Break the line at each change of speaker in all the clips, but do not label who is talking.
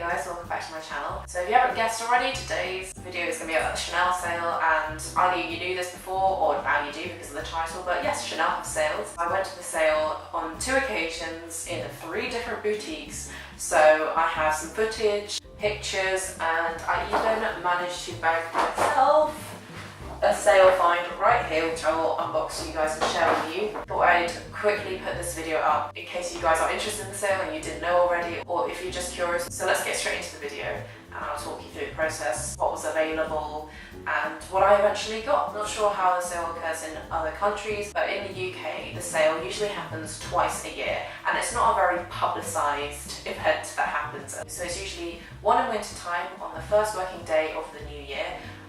guys, welcome back to my channel. So if you haven't guessed already, today's video is going to be about the Chanel sale, and either you knew this before or now you do because of the title, but yes, Chanel have sales. I went to the sale on 2 occasions in 3 different boutiques, so I have some footage, pictures, and I even managed to bag myself a sale find right here, which I will unbox so you guys and share with you. Thought I'd quickly put this video up in case you guys are interested in the sale and you didn't know already, or if you're just curious. So let's get straight into the video and I'll talk you through the process, what was available, and what I eventually got. Not sure how the sale occurs in other countries, but in the UK, the sale usually happens twice a year, and it's not a very publicised event that happens. So it's usually one in winter time on the first working day of the new year,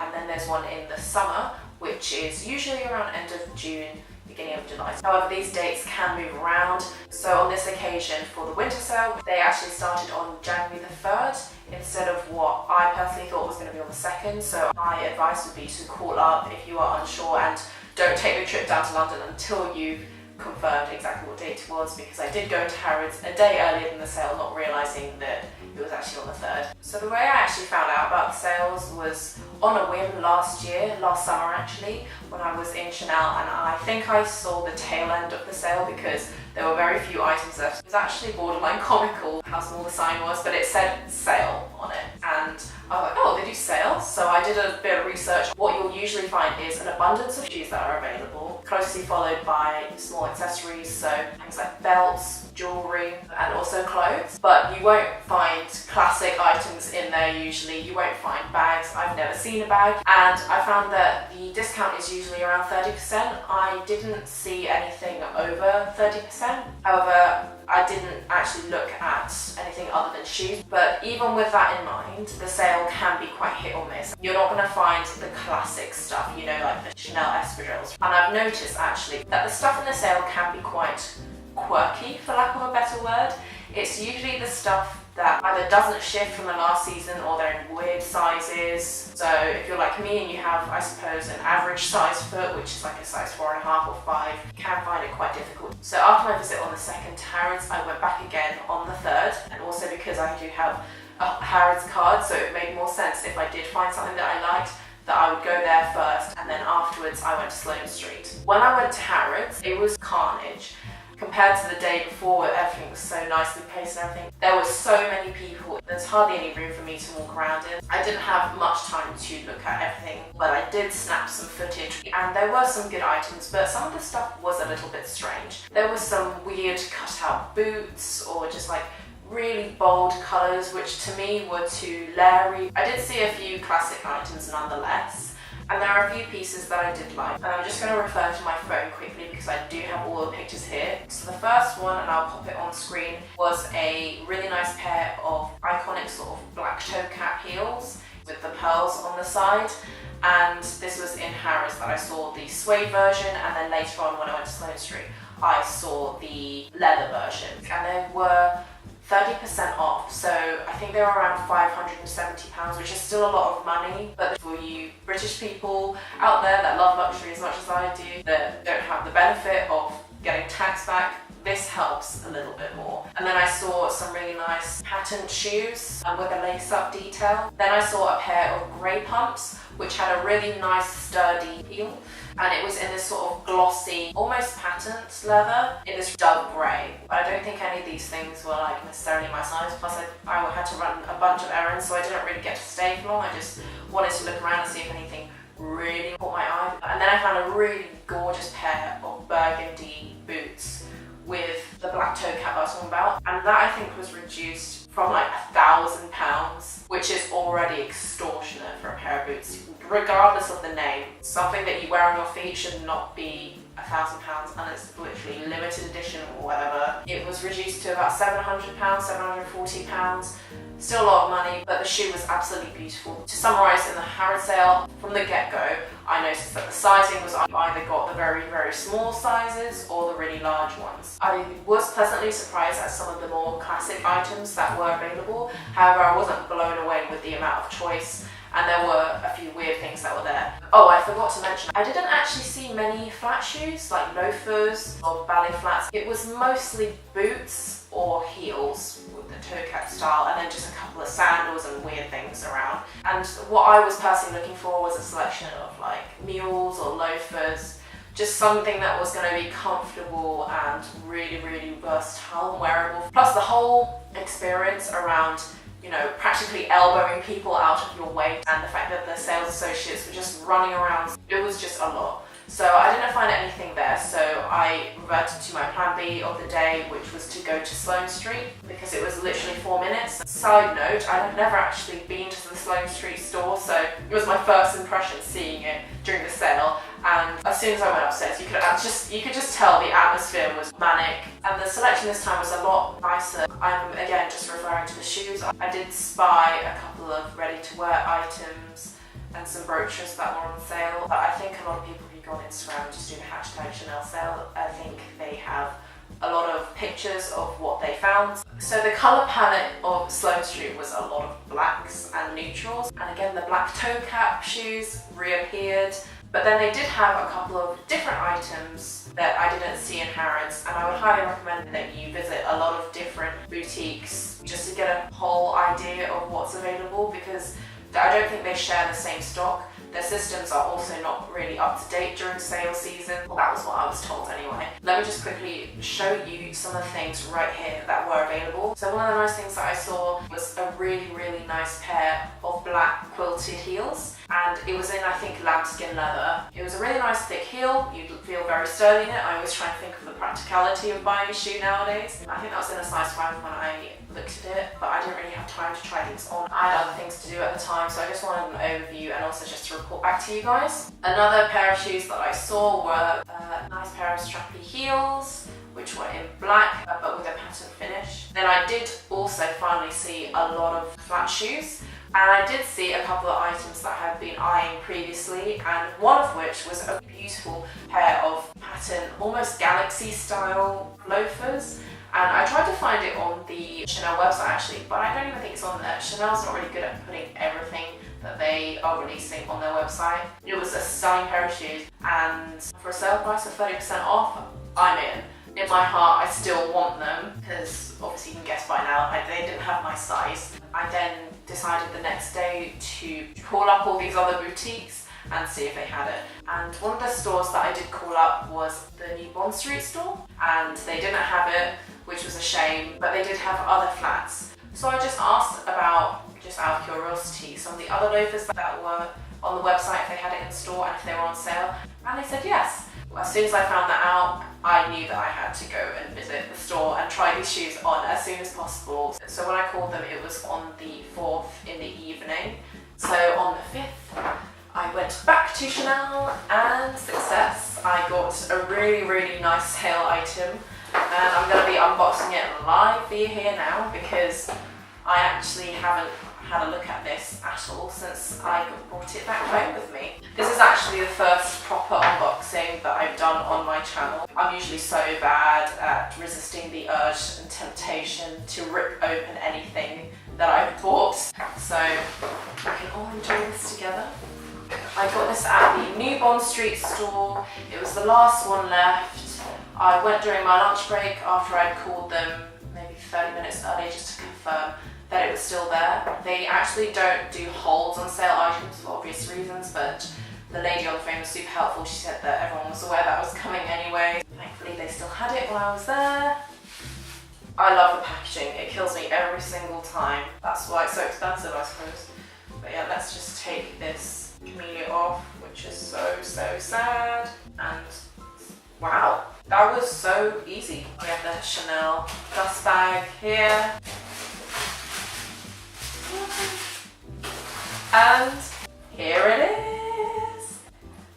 and then there's one in the summer, which is usually around end of June, beginning of July. However, these dates can move around. So on this occasion for the winter sale, they actually started on January the 3rd instead of what I personally thought was going to be on the 2nd. So my advice would be to call up if you are unsure, and don't take the trip down to London until you've confirmed exactly what date it was, because I did go into Harrods a day earlier than the sale, not realising that it was actually on the 3rd. So the way I actually found out about the sales was on a whim last summer actually, when I was in Chanel, and I think I saw the tail end of the sale because there were very few items left. It was actually borderline comical how small the sign was, but it said sale on it, and I was like, oh, they do sales? So I did a bit of research. What you'll usually find is an abundance of shoes that are available, closely followed by small accessories, so things like belts, jewellery, and also clothes. But you won't find classic items in there usually. You won't find bags. I've never seen a bag, and I found that the discount is usually around 30%. I didn't see anything over 30%. However, I didn't actually look at anything other than shoes, but even with that in mind, the sale can be quite hit or miss. You're not going to find the classic stuff, you know, like the Chanel espadrilles. And I've noticed actually that the stuff in the sale can be quite quirky, for lack of a better word. It's usually the stuff that either doesn't shift from the last season or they're in weird sizes. So if you're like me and you have, I suppose, an average size foot, which is like a size 4.5 or 5, you can find it quite difficult. So after my visit on the 2nd to Harrods, I went back again on the 3rd, and also because I do have a Harrods card, so it made more sense if I did find something that I liked, that I would go there first, and then afterwards I went to Sloane Street. When I went to Harrods, it was carnage. Compared to the day before, where everything was so nicely placed and everything, there were so many people. There's hardly any room for me to walk around in. I didn't have much time to look at everything, but I did snap some footage, and there were some good items, but some of the stuff was a little bit strange. There was some weird cut-out boots, or just like really bold colours, which to me were too leery. I did see a few classic items nonetheless, and there are a few pieces that I did like. And I'm just going to refer to my phone quickly because I do have all the pictures here. So the first one, and I'll pop it on screen, was a really nice pair of iconic sort of black toe cap heels with the pearls on the side. And this was in Harrods that I saw the suede version, and then later on when I went to Sloane Street, I saw the leather version. And they were 30% off, so I think they were around £570, which is still a lot of money, but for you British people out there that love luxury as much as I do, that don't have the benefit of getting tax back, this helps a little bit more. And then I saw some really nice patent shoes with a lace-up detail. Then I saw a pair of grey pumps, which had a really nice sturdy heel, and it was in this sort of glossy, almost patent leather, in this dove grey. But I don't think any of these things were like necessarily my size, plus I had to run a bunch of errands, so I didn't really get to stay for long. I just wanted to look around and see if anything really caught my eye. And then I found a really gorgeous pair of burgundy boots with the black toe cap I was talking about, and that I think was reduced from like £1,000, which is already extortionate for a pair of boots, regardless of the name. Something that you wear on your feet should not be £1,000 unless it's literally limited edition or whatever. It was reduced to about £700, £740. Still a lot of money, but the shoe was absolutely beautiful. To summarise, in the Harrods sale, from the get-go, I noticed that the sizing was, I either got the very, very small sizes or the really large ones. I was pleasantly surprised at some of the more classic items that were available. However, I wasn't blown away with the amount of choice, and there were a few weird things that were there. Oh, I forgot to mention, I didn't actually see many flat shoes, like loafers or ballet flats. It was mostly boots or heels with the toe cap style, and then just a couple of sandals and weird things around. And what I was personally looking for was a selection of like mules or loafers, just something that was going to be comfortable and really, really versatile and wearable. Plus the whole experience around, you know, practically elbowing people out of your way, and the fact that the sales associates were just running around, it was just a lot. So I didn't find anything there, so I reverted to my plan B of the day, which was to go to Sloane Street because it was literally 4 minutes. Side note, I had never actually been to the Sloane Street store, so it was my first impression seeing it during the sale. And as soon as I went upstairs, you could just tell the atmosphere was manic, and the selection this time was a lot nicer. I'm again just referring to the shoes. I did spy a couple of ready-to-wear items and some brooches that were on sale, but I think a lot of people who go on Instagram and just do the hashtag Chanel sale, I think they have a lot of pictures of what they found. So the colour palette of Sloane Street was a lot of blacks and neutrals, and again the black toe cap shoes reappeared. But then they did have a couple of different items that I didn't see in Harrods, and I would highly recommend that you visit a lot of different boutiques just to get a whole idea of what's available, because I don't think they share the same stock. Their systems are also not really up to date during sale season. Well, that was what I was told anyway. Let me just quickly show you some of the things right here that were available. So one of the nice things that I saw was a really, really nice pair of black quilted heels. And it was in, I think, lambskin leather. It was a really nice thick heel. You'd feel very sturdy in it. I always try and think of the practicality of buying a shoe nowadays. I think that was in a size 5 when I looked at it, but I didn't really have time to try these on. I had other things to do at the time, so I just wanted an overview and also just to report back to you guys. Another pair of shoes that I saw were a nice pair of strappy heels, which were in black, but with a pattern finish. Then I did also finally see a lot of flat shoes. And I did see a couple of items that I had been eyeing previously, and one of which was a beautiful pair of pattern, almost galaxy style loafers. And I tried to find it on the Chanel website actually, but I don't even think it's on there. Chanel's not really good at putting everything that they are releasing on their website. It was a stunning pair of shoes, and for a sale price of 30% off, I'm in. In my heart, I still want them, because obviously you can guess by now, they didn't have my size. I then decided the next day to call up all these other boutiques and see if they had it. And one of the stores that I did call up was the New Bond Street store, and they didn't have it, which was a shame, but they did have other flats. So I just asked about, just out of curiosity, some of the other loafers that were on the website, if they had it in store and if they were on sale, and they said yes. As soon as I found that out, I knew that I had to go and visit the store and try these shoes on as soon as possible. So when I called them, it was on the 4th in the evening. So on the 5th, I went back to Chanel, and success. I got a really, really nice sale item, and I'm going to be unboxing it live for you here now, because I actually haven't had a look at this at all since I brought it back home with me. This is actually the first proper unboxing that I've done on my channel. I'm usually so bad at resisting the urge and temptation to rip open anything that I've bought, so we can all enjoy this together. I got this at the New Bond Street store. It was the last one left. I went during my lunch break after I'd called them maybe 30 minutes early just to confirm that it was still there. They actually don't do holds on sale items for obvious reasons, but the lady on the phone was super helpful. She said that everyone was aware that was coming anyway. Thankfully they still had it when I was there. I love the packaging. It kills me every single time. That's why it's so expensive, I suppose. But yeah, let's just take this camellia off, which is so sad. And wow, that was so easy. We have the Chanel dust bag here. And here it is.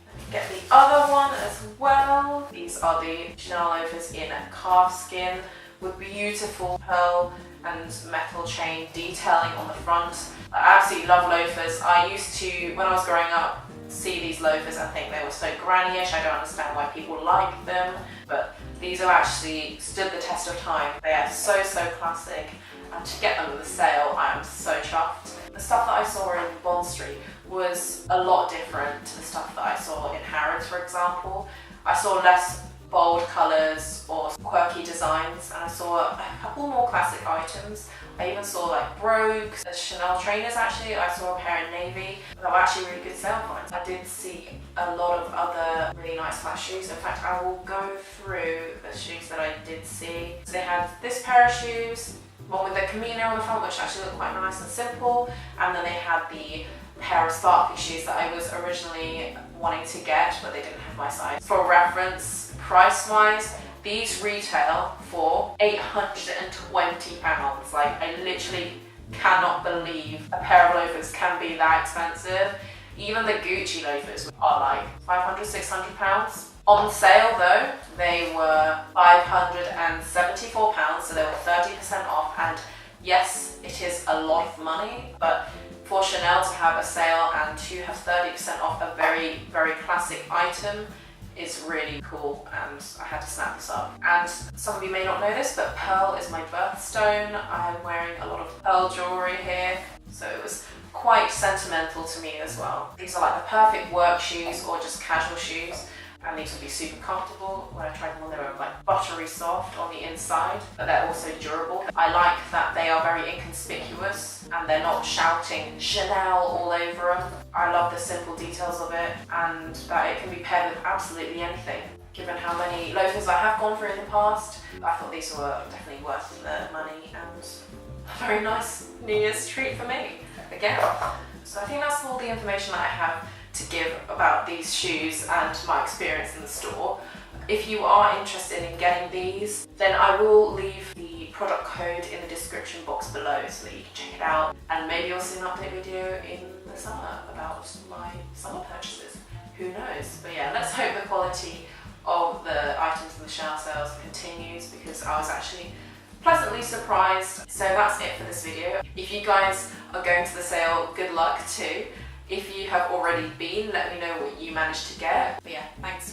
Let me get the other one as well. These are the Chanel loafers in calfskin with beautiful pearl and metal chain detailing on the front. I absolutely love loafers. I used to, when I was growing up, see these loafers and think they were so granny-ish. I don't understand why people like them, but these have actually stood the test of time. They are so classic, and to get them with a sale, I am so chuffed. The stuff that I saw in Bond Street was a lot different to the stuff that I saw in Harrods, for example. I saw less bold colours or quirky designs, and I saw a couple more classic items. I even saw like brogues, Chanel trainers actually. I saw a pair in navy that were actually really good sale points. I did see a lot of other really nice flat shoes. In fact, I will go through the shoes that I did see. So they had this pair of shoes, one with the Camino on the front, which actually looked quite nice and simple, and then they had the pair of sparkly shoes that I was originally wanting to get, but they didn't have my size. For reference, price-wise, these retail for £820. Like, I literally cannot believe a pair of loafers can be that expensive. Even the Gucci loafers are like £500, £600. On sale though, they were £574, so they were 30% off, and yes, it is a lot of money, but for Chanel to have a sale and to have 30% off a very, very classic item is really cool, and I had to snap this up. And some of you may not know this, but pearl is my birthstone. I am wearing a lot of pearl jewellery here, so it was quite sentimental to me as well. These are like the perfect work shoes or just casual shoes, and these would be super comfortable. When I tried them on, they were like buttery soft on the inside, but they're also durable. I like that they are very inconspicuous and they're not shouting Chanel all over them. I love the simple details of it, and that it can be paired with absolutely anything. Given how many loafers I have gone through in the past, I thought these were definitely worth the money and a very nice New Year's treat for me, again. So I think that's all the information that I have to give about these shoes and my experience in the store. If you are interested in getting these, then I will leave the product code in the description box below so that you can check it out, and maybe you'll see an update video in the summer about my summer purchases. Who knows? But yeah, let's hope the quality of the items in the Chanel sales continues, because I was actually pleasantly surprised. So that's it for this video. If you guys are going to the sale, good luck too. If you have already been, let me know what you managed to get. But yeah, thanks